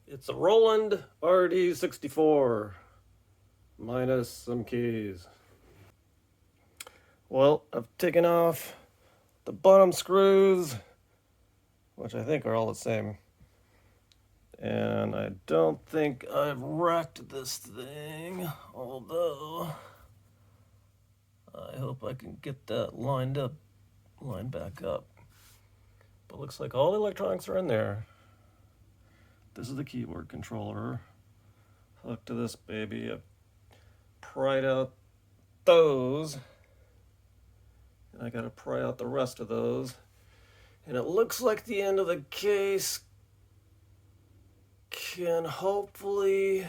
It's a Roland RD-64 minus some keys. Well, I've taken off the bottom screws, which I think are all the same. And I don't think I've wrecked this thing, although I hope I can get that lined back up. But looks like all the electronics are in there. This is the keyboard controller. Hooked to this baby. I pried out those. And I gotta pry out the rest of those. And it looks like the end of the case can hopefully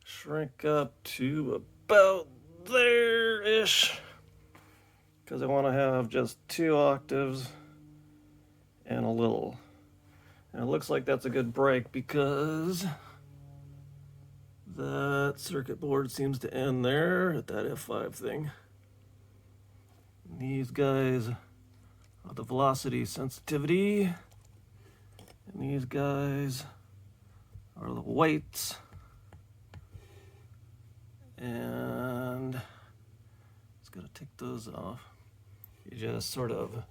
shrink up to about there-ish. Because I want to have just 2 octaves and a little. And it looks like that's a good break because that circuit board seems to end there at that F5 thing. And these guys are the velocity sensitivity. And these guys are the weights. And just gotta take those off. You just sort of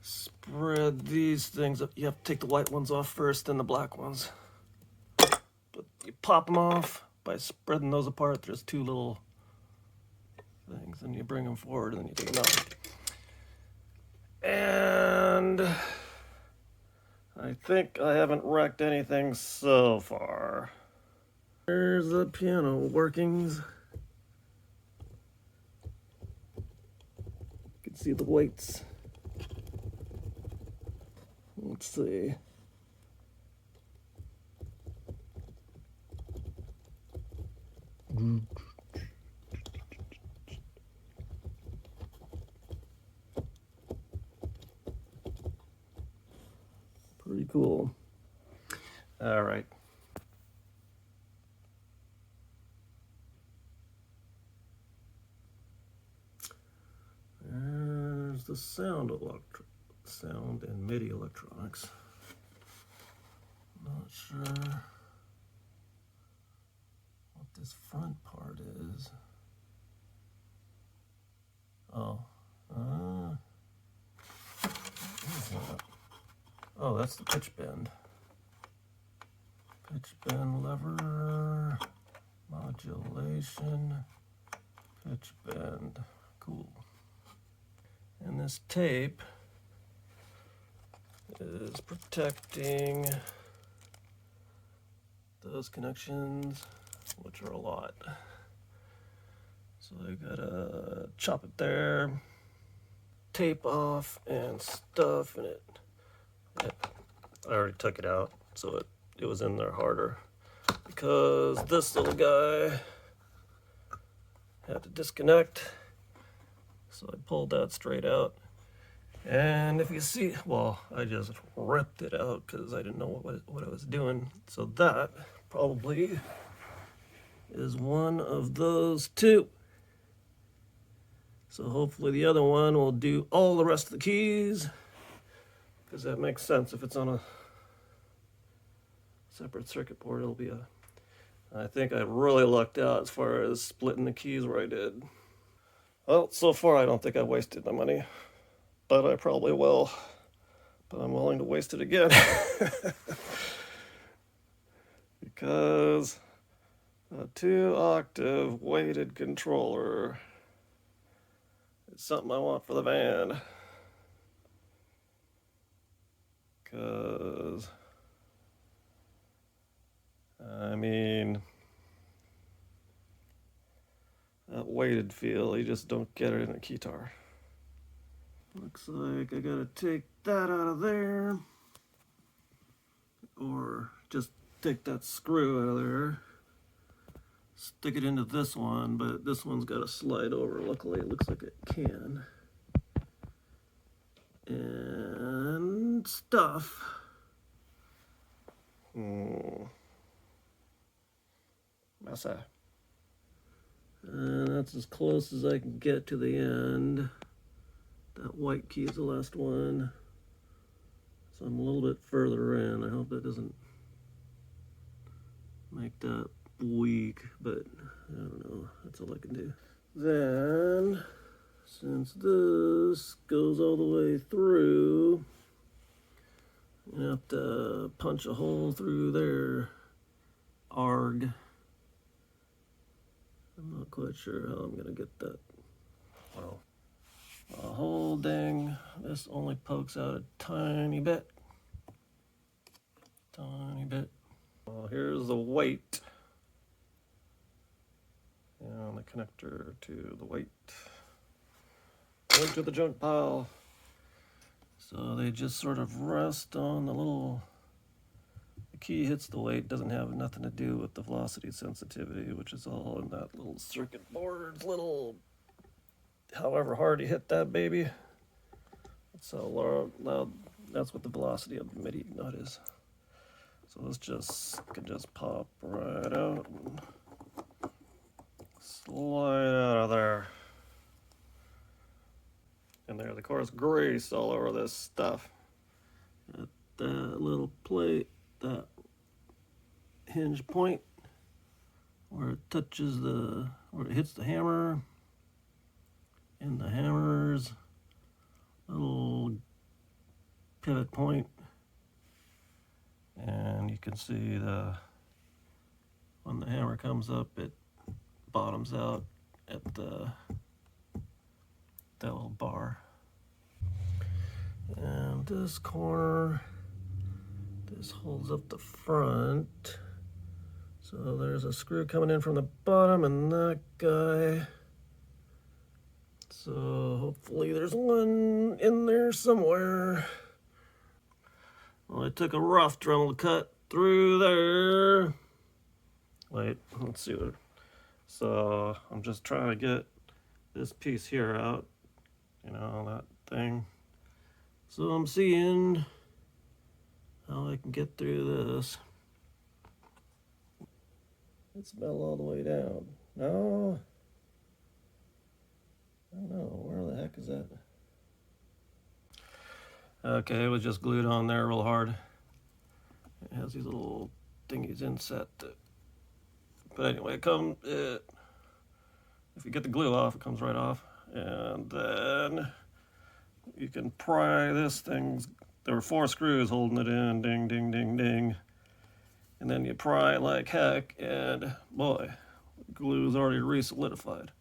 spread these things up. You have to take the white ones off first, then the black ones. But you pop them off by spreading those apart. There's 2 little things, and you bring them forward, and then you take them out. And I think I haven't wrecked anything so far. There's the piano workings. You can see the weights. Let's see. Pretty cool. All right. There's the sound and MIDI electronics. Not sure what this front part is. Oh, what is that? Oh, that's the pitch bend. Pitch bend lever, modulation, pitch bend. Cool. And this tape is protecting those connections, which are a lot. So I gotta chop it there, tape off and stuff, and I already took it out, so it was in there harder because this little guy had to disconnect. So I pulled that straight out. And if you see, well, I just ripped it out because I didn't know what I was doing. So that probably is one of those 2. So hopefully the other one will do all the rest of the keys, because that makes sense. If it's on a separate circuit board, it'll be I think I really lucked out as far as splitting the keys where I did. Well, so far I don't think I wasted my money, but I probably will. But I'm willing to waste it again. Because a 2-octave weighted controller is something I want for the van. Because, I mean, that weighted feel, you just don't get it in a guitar. Looks like I gotta take that out of there, or just take that screw out of there, stick it into this one, but this one's gotta slide over. Luckily it looks like it can. And stuff. Massa. And that's as close as I can get to the end. That white key is the last one. So I'm a little bit further in. I hope that doesn't make that weak, but I don't know. That's all I can do. Then, since this goes all the way through, you have to punch a hole through there. Arg. I'm not quite sure how I'm gonna get that. Well, a whole dang, this only pokes out a tiny bit. Tiny bit. Well, here's the weight. And the connector to the weight. Into the junk pile. So they just sort of rest on the little, the key hits the weight, doesn't have nothing to do with the velocity sensitivity, which is all in that little circuit board's little, however hard you hit that baby, that's how loud, that's what the velocity of the MIDI nut is. So this can just pop right out and slide out of there. And there's, of course, grease all over this stuff. At that little plate, that hinge point, where it touches where it hits the hammer, and the hammer's little pivot point. And you can see when the hammer comes up, it bottoms out at that little bar. And this corner, this holds up the front. So there's a screw coming in from the bottom and that guy. So hopefully there's one in there somewhere. Well, I took a rough Dremel cut through there. Wait, let's see what. So I'm just trying to get this piece here out, you know, that thing. So I'm seeing how I can get through this. It's metal all the way down. No, I don't know, where the heck is that? Okay, it was just glued on there real hard. It has these little thingies inset. But anyway, if you get the glue off, it comes right off. And then you can pry this thing. There were 4 screws holding it in, ding, ding, ding, ding. And then you pry like heck, and boy, the glue is already re-solidified.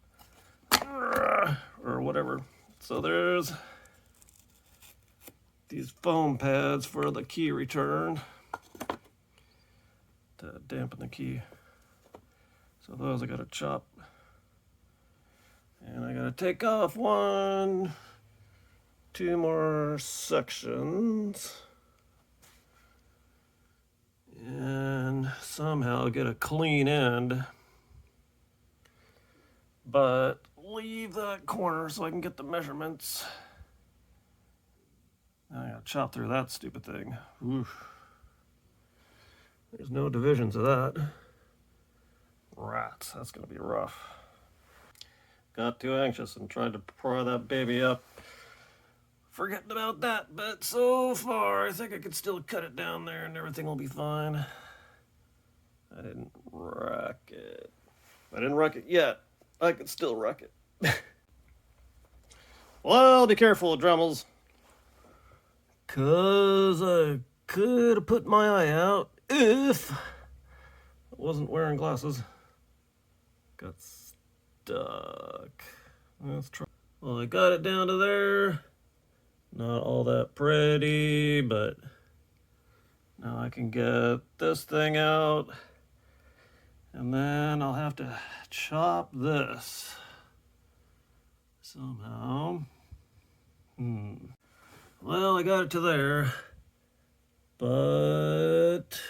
Or whatever. So there's these foam pads for the key return to dampen the key. So those I gotta chop. And I gotta take off 2 more sections. And somehow get a clean end. But leave that corner so I can get the measurements. Now I gotta chop through that stupid thing. Oof. There's no divisions of that. Rats, that's gonna be rough. Got too anxious and tried to pry that baby up. Forgetting about that, but so far I think I could still cut it down there and everything will be fine. I didn't wreck it. I didn't wreck it yet. I could still wreck it. Well, be careful, Dremels. 'Cause I could have put my eye out if I wasn't wearing glasses. Got stuck. Let's try. Well, I got it down to there. Not all that pretty, but now I can get this thing out. And then I'll have to chop this somehow. Well, I got it to there, but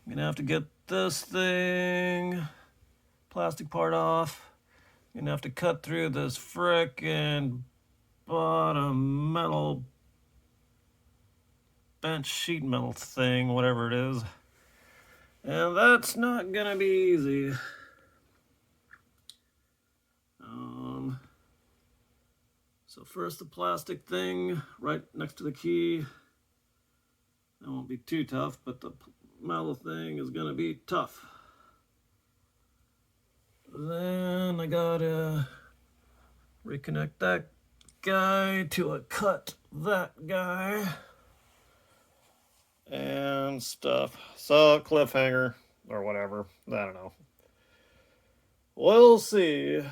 I'm gonna have to get this thing, plastic part off. I'm gonna have to cut through this frickin' bottom metal, bench sheet metal thing, whatever it is. And that's not gonna be easy. So first the plastic thing right next to the key. That won't be too tough, but the metal thing is gonna be tough. Then I gotta reconnect that guy to a cut that guy and stuff. So cliffhanger or whatever. I don't know. We'll see.